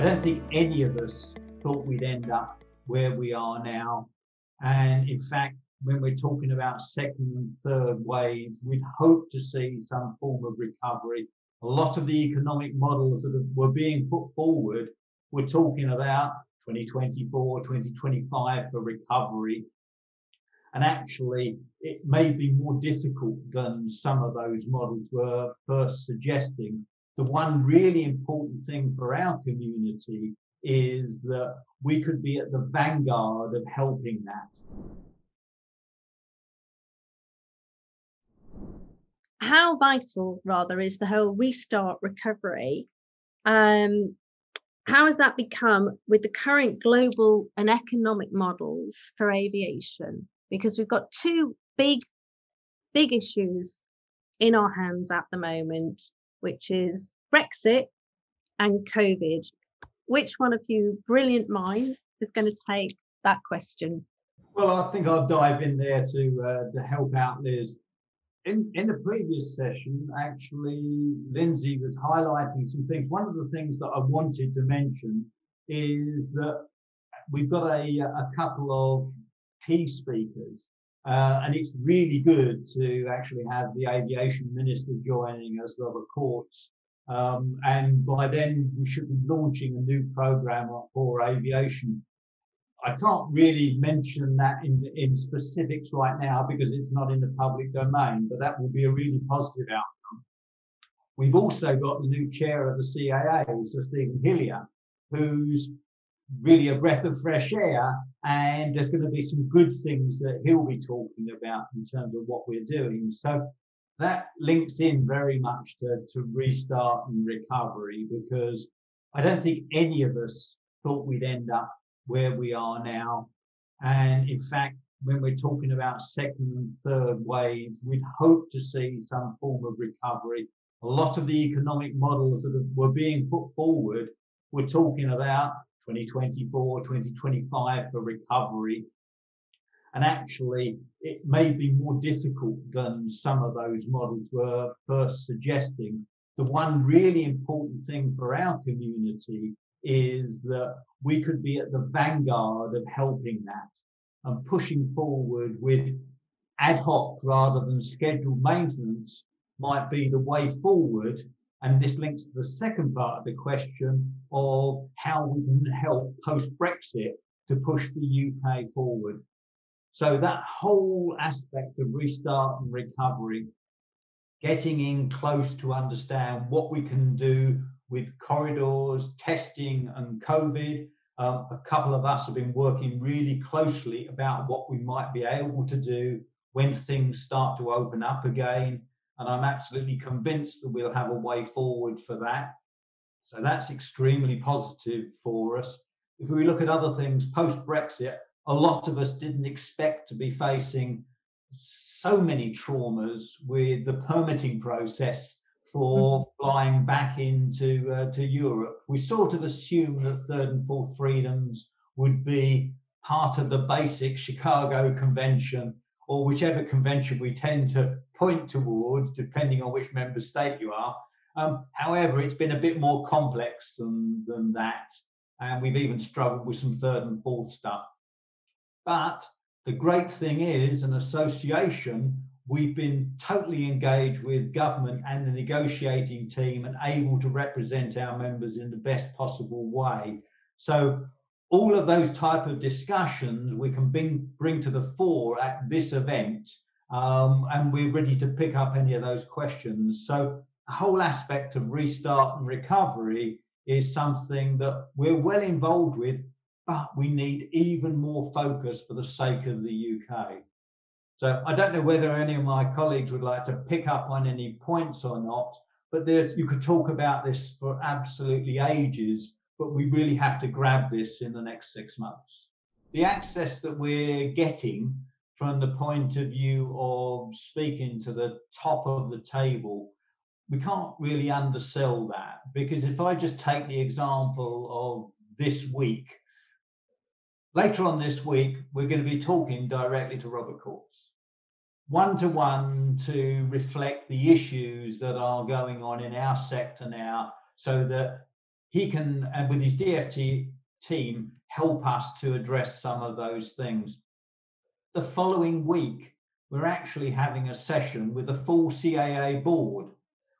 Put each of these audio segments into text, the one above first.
don't think any of us thought we'd end up where we are now. And in fact, when we're talking about second and third waves, we'd hope to see some form of recovery. A lot of the economic models that were being put forward were talking about 2024, 2025 for recovery. And actually, it may be more difficult than some of those models were first suggesting. The one really important thing for our community is that we could be at the vanguard of helping that. How vital, rather, is the whole restart recovery? How has that become with the current global and economic models for aviation? Because we've got two big issues in our hands at the moment, which is Brexit and COVID. Which one of you brilliant minds is going to take that question? Well, I think I'll dive in there to help out Liz. In the previous session, actually, Lindsay was highlighting some things. One of the things that I wanted to mention is that we've got a couple of key speakers, and it's really good to actually have the aviation minister joining us, Robert Courts. And by then, we should be launching a new program for aviation. I can't really mention that in specifics right now because it's not in the public domain, but that will be a really positive outcome. We've also got the new chair of the CAA, Sir Stephen Hillier, who's really a breath of fresh air, and there's going to be some good things that he'll be talking about in terms of what we're doing. So that links in very much to restart and recovery, because I don't think any of us thought we'd end up where we are now. And in fact, when we're talking about second and third waves, we'd hope to see some form of recovery. A lot of the economic models that were being put forward were talking about 2024, 2025 for recovery. And actually, it may be more difficult than some of those models were first suggesting. The one really important thing for our community is that we could be at the vanguard of helping that and pushing forward with ad hoc rather than scheduled maintenance might be the way forward. And this links to the second part of the question of how we can help post-Brexit to push the UK forward. So that whole aspect of restart and recovery, getting in close to understand what we can do with corridors, testing and COVID. A couple of us have been working really closely about what we might be able to do when things start to open up again. And I'm absolutely convinced that we'll have a way forward for that. So that's extremely positive for us. If we look at other things post-Brexit, a lot of us didn't expect to be facing so many traumas with the permitting process for flying back into Europe. We sort of assumed that third and fourth freedoms would be part of the basic Chicago Convention, or whichever convention we tend to point towards, depending on which member state you are. However, it's been a bit more complex than that, and we've even struggled with some third and fourth stuff. But the great thing is, an association, we've been totally engaged with government and the negotiating team and able to represent our members in the best possible way. So all of those type of discussions we can bring to the fore at this event, and we're ready to pick up any of those questions. So the whole aspect of restart and recovery is something that we're well involved with, but we need even more focus for the sake of the UK. So I don't know whether any of my colleagues would like to pick up on any points or not, but you could talk about this for absolutely ages, but we really have to grab this in the next 6 months. The access that we're getting from the point of view of speaking to the top of the table, we can't really undersell that, because if I just take the example of this week, later on this week, we're going to be talking directly to Robert Courts, one-to-one, to reflect the issues that are going on in our sector now, so that he can, and with his DFT team, help us to address some of those things. The following week, we're actually having a session with the full CAA board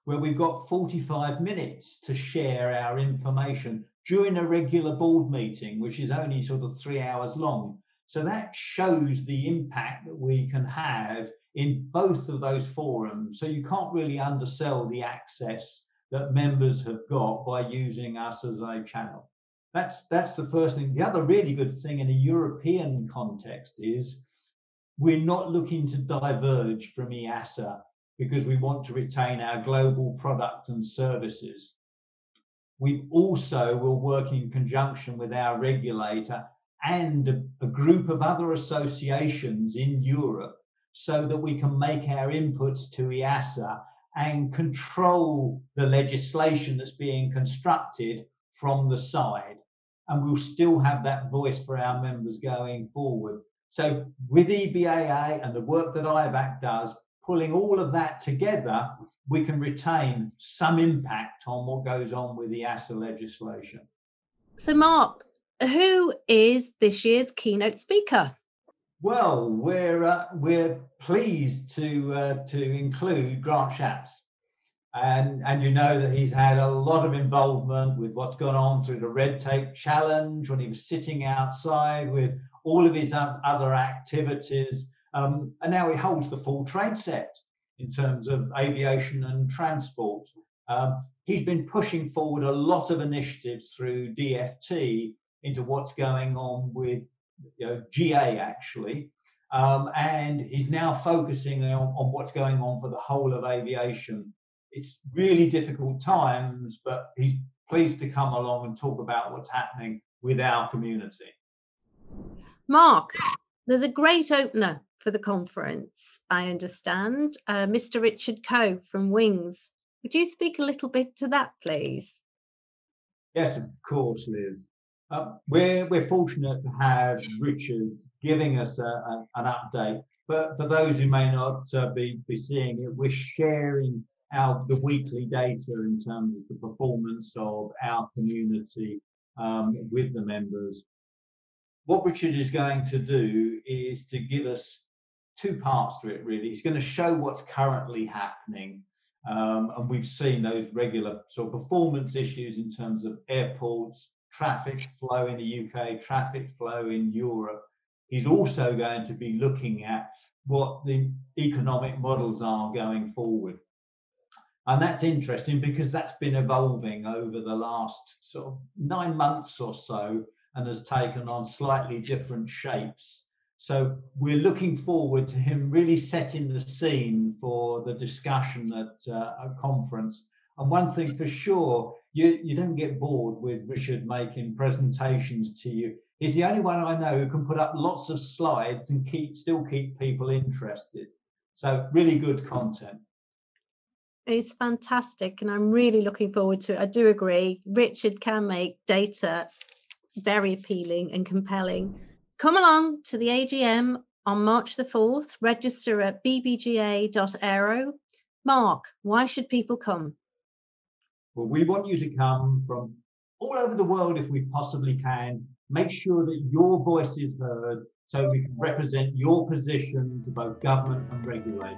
where we've got 45 minutes to share our information during a regular board meeting, which is only sort of 3 hours long. So that shows the impact that we can have in both of those forums. So you can't really undersell the access that members have got by using us as a channel. That's the first thing. The other really good thing in a European context is we're not looking to diverge from EASA because we want to retain our global product and services. We also will work in conjunction with our regulator and a group of other associations in Europe so that we can make our inputs to EASA and control the legislation that's being constructed from the side. And we'll still have that voice for our members going forward. So with EBAA and the work that IVAC does, pulling all of that together, we can retain some impact on what goes on with the EASA legislation. So Mark, who is this year's keynote speaker? Well, we're pleased to include Grant Shapps. And you know that he's had a lot of involvement with what's gone on through the red tape challenge when he was sitting outside with all of his other activities. And now he holds the full trade set in terms of aviation and transport. He's been pushing forward a lot of initiatives through DFT into what's going on with GA actually. And he's now focusing on what's going on for the whole of aviation. It's really difficult times, but he's pleased to come along and talk about what's happening with our community. Mark, there's a great opener for the conference, I understand. Mr. Richard Coe from Wings. Would you speak a little bit to that, please? Yes, of course, Liz. We're fortunate to have Richard giving us an update. But for those who may not be seeing it, we're sharing the weekly data in terms of the performance of our community with the members. What Richard is going to do is to give us two parts to it, really. He's going to show what's currently happening. And we've seen those regular sort of performance issues in terms of airports, traffic flow in the UK, traffic flow in Europe. He's also going to be looking at what the economic models are going forward. And that's interesting because that's been evolving over the last sort of 9 months or so and has taken on slightly different shapes. So we're looking forward to him really setting the scene for the discussion at a conference. And one thing for sure, you don't get bored with Richard making presentations to you. He's the only one I know who can put up lots of slides and still keep people interested. So really good content. It's fantastic, and I'm really looking forward to it. I do agree. Richard can make data very appealing and compelling. Come along to the AGM on March the 4th. Register at bbga.aero. Mark, why should people come? Well, we want you to come from all over the world if we possibly can. Make sure that your voice is heard so we can represent your position to both government and regulators.